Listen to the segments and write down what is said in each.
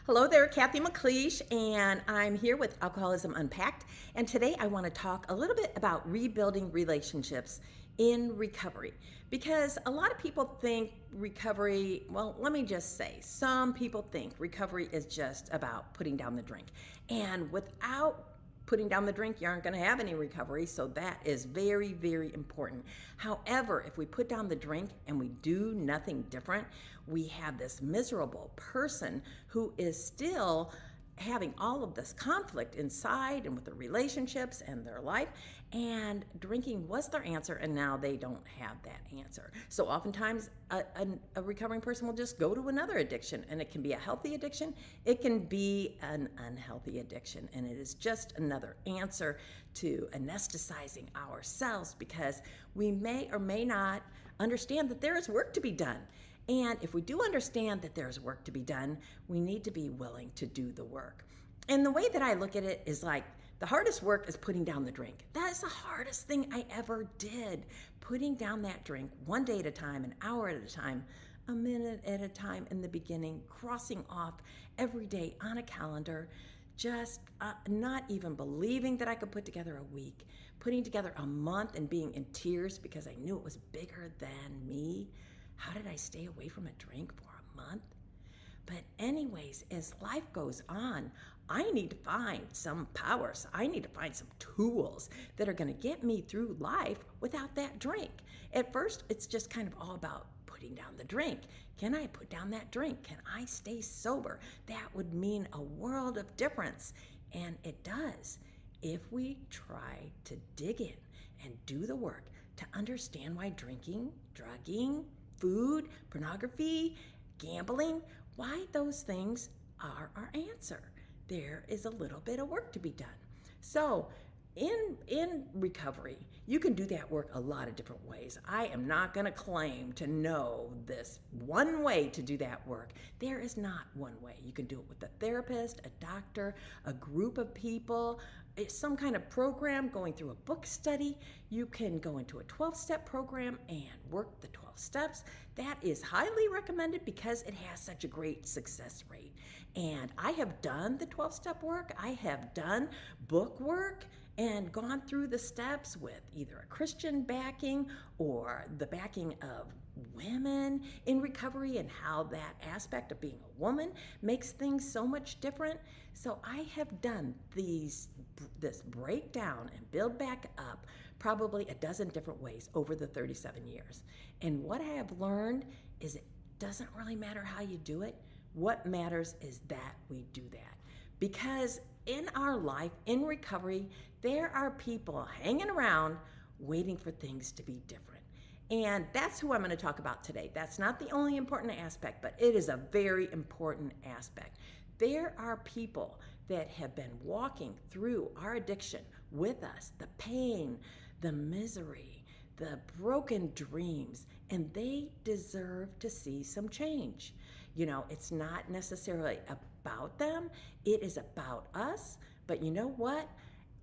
Hello there, Cathy McLeish, and I'm here with Alcoholism Unpacked. And today I want to talk a little bit about rebuilding relationships in recovery. Because a lot of people think recovery, well, let me just say, some people think recovery is just about putting down the drink. And without putting down the drink, you aren't going to have any recovery. So that is very, very important. However, if we put down the drink and we do nothing different, we have this miserable person who is still having all of this conflict inside and with their relationships and their life, and drinking was their answer, and now they don't have that answer. So oftentimes a recovering person will just go to another addiction, and it can be a healthy addiction, it can be an unhealthy addiction, and it is just another answer to anesthetizing ourselves, because we may or may not understand that there is work to be done. And if we do understand that there's work to be done, we need to be willing to do the work. And the way that I look at it is like, the hardest work is putting down the drink. That is the hardest thing I ever did. Putting down that drink one day at a time, an hour at a time, a minute at a time in the beginning, crossing off every day on a calendar, just not even believing that I could put together a week, putting together a month and being in tears because I knew it was bigger than me. How did I stay away from a drink for a month? But anyways, as life goes on, I need to find some powers. I need to find some tools that are going to get me through life without that drink. At first, it's just kind of all about putting down the drink. Can I put down that drink? Can I stay sober? That would mean a world of difference. And it does if we try to dig in and do the work to understand why drinking, drugging, food, pornography, gambling, why those things are our answer. There is a little bit of work to be done. So in recovery, you can do that work a lot of different ways. I am not going to claim to know this one way to do that work. There is not one way. You can do it with a therapist, a doctor, a group of people, some kind of program, going through a book study. You can go into a 12-step program and work the 12 steps. That is highly recommended because it has such a great success rate. And I have done the 12-step work. I have done book work and gone through the steps with either a Christian backing or the backing of women in recovery, and how that aspect of being a woman makes things so much different. So I have done this breakdown and build back up probably a dozen different ways over the 37 years. And what I have learned is it doesn't really matter how you do it. What matters is that we do that. Because in our life, in recovery, there are people hanging around waiting for things to be different. And that's who I'm going to talk about today. That's not the only important aspect, but it is a very important aspect. There are people that have been walking through our addiction with us, the pain, the misery, the broken dreams, and they deserve to see some change. You know, it's not necessarily about them, it is about us. But you know what?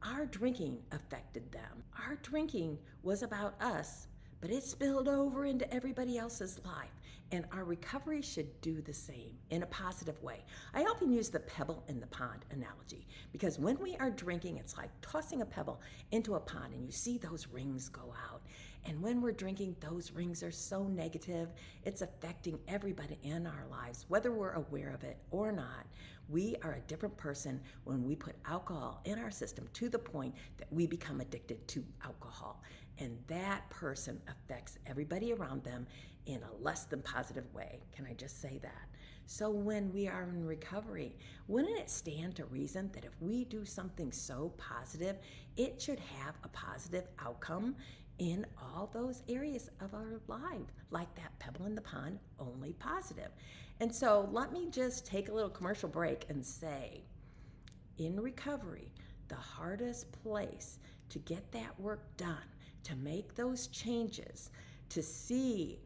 Our drinking affected them. Our drinking was about us, but it spilled over into everybody else's life. And our recovery should do the same in a positive way. I often use the pebble in the pond analogy, because when we are drinking, it's like tossing a pebble into a pond and you see those rings go out. And when we're drinking, those rings are so negative, it's affecting everybody in our lives, whether we're aware of it or not. We are a different person when we put alcohol in our system to the point that we become addicted to alcohol. And that person affects everybody around them in a less than positive way. Can I just say that? So when we are in recovery, wouldn't it stand to reason that if we do something so positive, it should have a positive outcome in all those areas of our life, like that pebble in the pond, only positive. And so let me just take a little commercial break and say, in recovery, the hardest place to get that work done, to make those changes, to see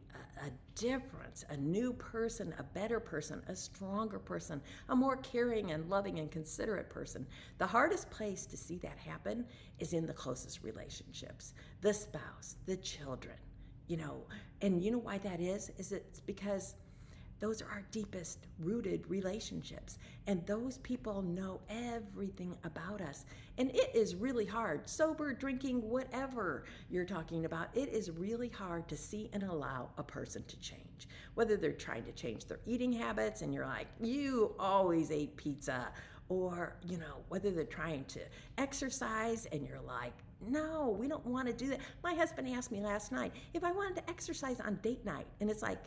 a difference, a new person, a better person, a stronger person, a more caring and loving and considerate person. The hardest place to see that happen is in the closest relationships, the spouse, the children, and you know why that is? It's because those are our deepest rooted relationships. And those people know everything about us. And it is really hard, sober, drinking, whatever you're talking about, it is really hard to see and allow a person to change. Whether they're trying to change their eating habits and you're like, you always ate pizza, or, whether they're trying to exercise and you're like, no, we don't want to do that. My husband asked me last night if I wanted to exercise on date night. And it's like,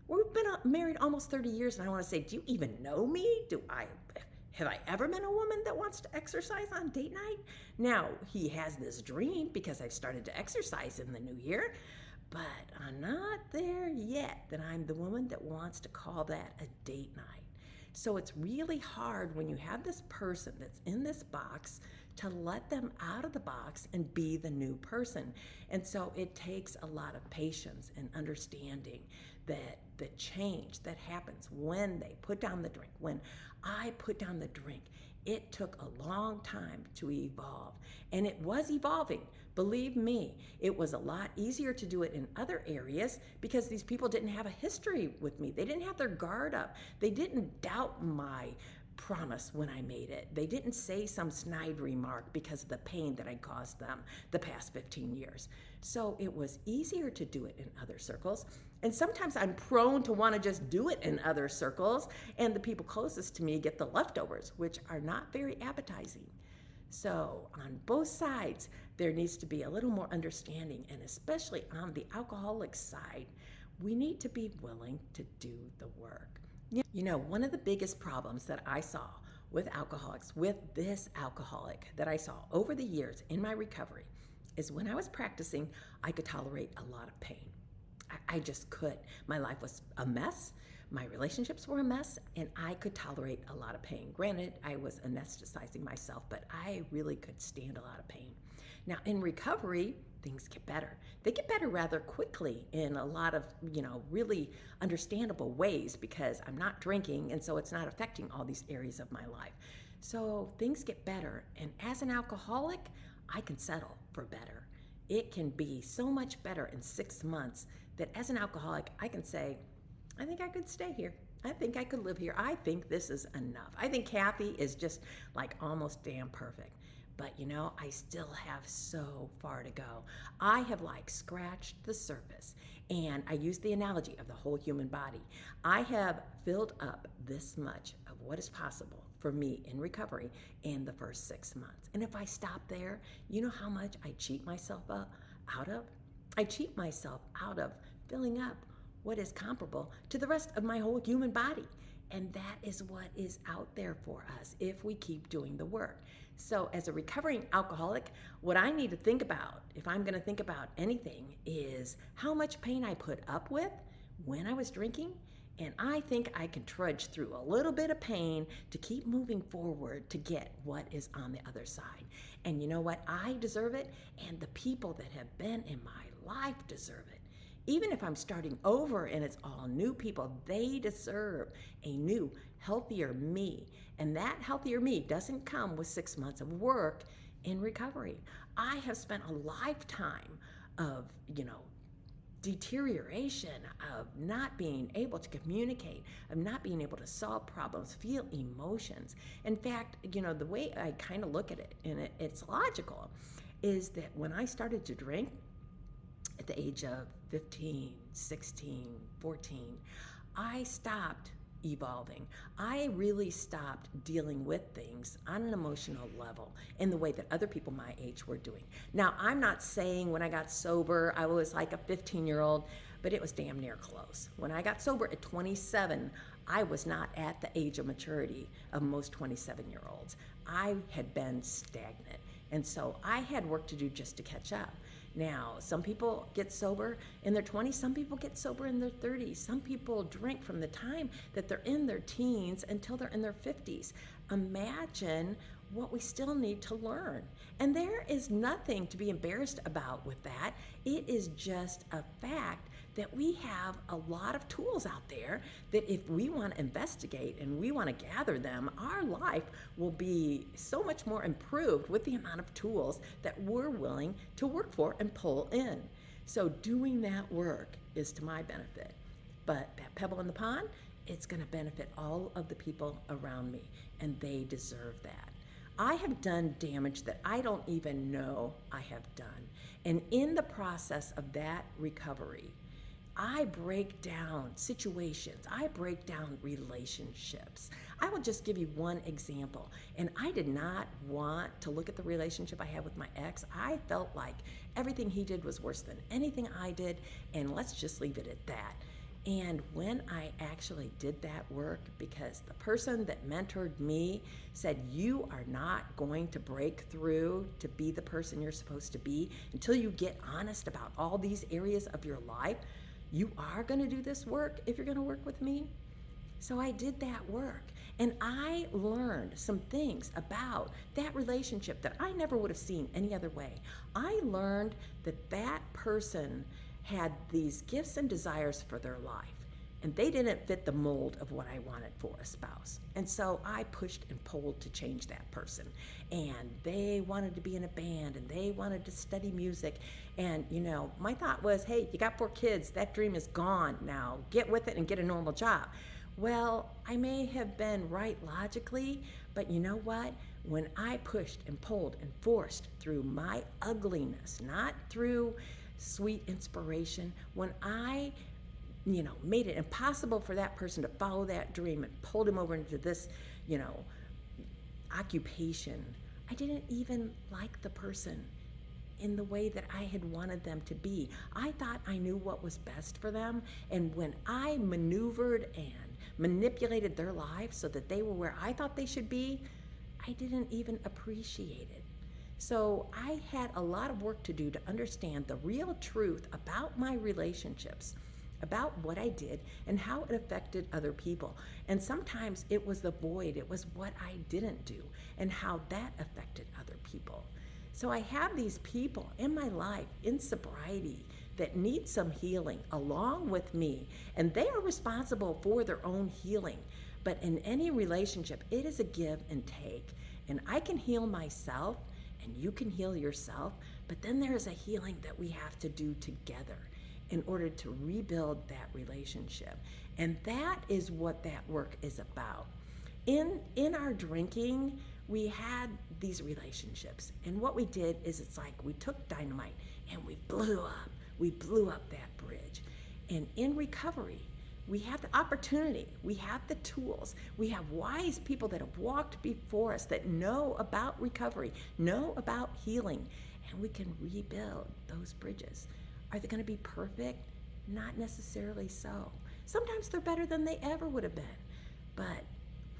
we've been married almost 30 years, and I want to say, do you even know me? Have I ever been a woman that wants to exercise on date night? Now, he has this dream because I've started to exercise in the new year, but I'm not there yet that I'm the woman that wants to call that a date night. So it's really hard when you have this person that's in this box to let them out of the box and be the new person. And so it takes a lot of patience and understanding that the change that happens when they put down the drink, when I put down the drink, it took a long time to evolve. And it was evolving. Believe me, it was a lot easier to do it in other areas because these people didn't have a history with me. They didn't have their guard up. They didn't doubt my promise when I made it. They didn't say some snide remark because of the pain that I caused them the past 15 years. So it was easier to do it in other circles. And sometimes I'm prone to want to just do it in other circles, and the people closest to me get the leftovers, which are not very appetizing. So on both sides, there needs to be a little more understanding, and especially on the alcoholic side, we need to be willing to do the work. One of the biggest problems that I saw with alcoholics, with this alcoholic that I saw over the years in my recovery, is when I was practicing, I could tolerate a lot of pain. I just could. My life was a mess. My relationships were a mess, and I could tolerate a lot of pain. Granted, I was anesthetizing myself, but I really could stand a lot of pain. Now, in recovery, things get better. They get better rather quickly in a lot of, really understandable ways because I'm not drinking, and so it's not affecting all these areas of my life. So things get better, and as an alcoholic, I can settle for better. It can be so much better in 6 months that as an alcoholic, I can say, I think I could stay here. I think I could live here. I think this is enough. I think Cathy is just like almost damn perfect. But I still have so far to go. I have scratched the surface, and I use the analogy of the whole human body. I have filled up this much of what is possible for me in recovery in the first 6 months. And if I stop there, you know how much I cheat myself out of? I cheat myself out of filling up what is comparable to the rest of my whole human body. And that is what is out there for us if we keep doing the work. So as a recovering alcoholic, what I need to think about, if I'm going to think about anything, is how much pain I put up with when I was drinking. And I think I can trudge through a little bit of pain to keep moving forward to get what is on the other side. And you know what? I deserve it, and the people that have been in my life deserve it. Even if I'm starting over and it's all new people, they deserve a new, healthier me. And that healthier me doesn't come with 6 months of work in recovery. I have spent a lifetime of, deterioration, of not being able to communicate, of not being able to solve problems, feel emotions. In fact, the way I kind of look at it, and it's logical, is that when I started to drink, at the age of 15, 16, 14, I stopped evolving. I really stopped dealing with things on an emotional level in the way that other people my age were doing. Now, I'm not saying when I got sober, I was like a 15-year-old, but it was damn near close. When I got sober at 27, I was not at the age of maturity of most 27-year-olds. I had been stagnant, and so I had work to do just to catch up. Now, some people get sober in their 20s, some people get sober in their 30s, some people drink from the time that they're in their teens until they're in their 50s. Imagine what we still need to learn. And there is nothing to be embarrassed about with that. It is just a fact that we have a lot of tools out there that if we want to investigate and we want to gather them, our life will be so much more improved with the amount of tools that we're willing to work for and pull in. So doing that work is to my benefit. but that pebble in the pond, it's going to benefit all of the people around me, and they deserve that. I have done damage that I don't even know I have done. And in the process of that recovery, I break down situations. I break down relationships. I will just give you one example. And I did not want to look at the relationship I had with my ex. I felt like everything he did was worse than anything I did, and let's just leave it at that. And when I actually did that work, because the person that mentored me said, you are not going to break through to be the person you're supposed to be until you get honest about all these areas of your life. You are going to do this work if you're going to work with me. So I did that work, and I learned some things about that relationship that I never would have seen any other way. I learned that that person had these gifts and desires for their life, and they didn't fit the mold of what I wanted for a spouse. And so I pushed and pulled to change that person. And they wanted to be in a band, and they wanted to study music. And, my thought was, hey, you got 4 kids. That dream is gone now. Get with it and get a normal job. Well, I may have been right logically, but you know what? When I pushed and pulled and forced through my ugliness, not through sweet inspiration, when I made it impossible for that person to follow that dream and pulled him over into this, occupation, I didn't even like the person in the way that I had wanted them to be. I thought I knew what was best for them, and when I maneuvered and manipulated their lives so that they were where I thought they should be, I didn't even appreciate it. So I had a lot of work to do to understand the real truth about my relationships, about what I did and how it affected other people. And sometimes it was the void, it was what I didn't do and how that affected other people. So I have these people in my life in sobriety that need some healing along with me, and they are responsible for their own healing. But in any relationship, it is a give and take. And I can heal myself, and you can heal yourself, but then there is a healing that we have to do together in order to rebuild that relationship. And that is what that work is about. In our drinking, we had these relationships, and what we did is it's like we took dynamite and we blew up that bridge. And in recovery, we have the opportunity, we have the tools, we have wise people that have walked before us that know about recovery, know about healing, and we can rebuild those bridges. Are they going to be perfect? Not necessarily so. Sometimes they're better than they ever would have been. But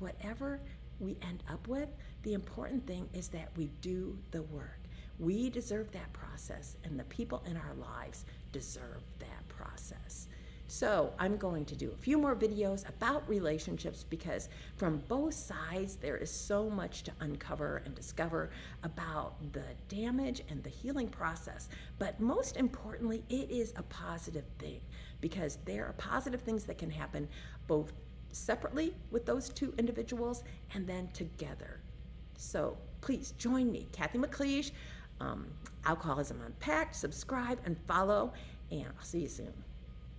whatever we end up with, the important thing is that we do the work. We deserve that process, and the people in our lives deserve that process. So I'm going to do a few more videos about relationships, because from both sides there is so much to uncover and discover about the damage and the healing process. But most importantly, it is a positive thing, because there are positive things that can happen both separately with those two individuals and then together. So please join me, Cathy McLeish, Alcoholism Unpacked. Subscribe and follow, and I'll see you soon.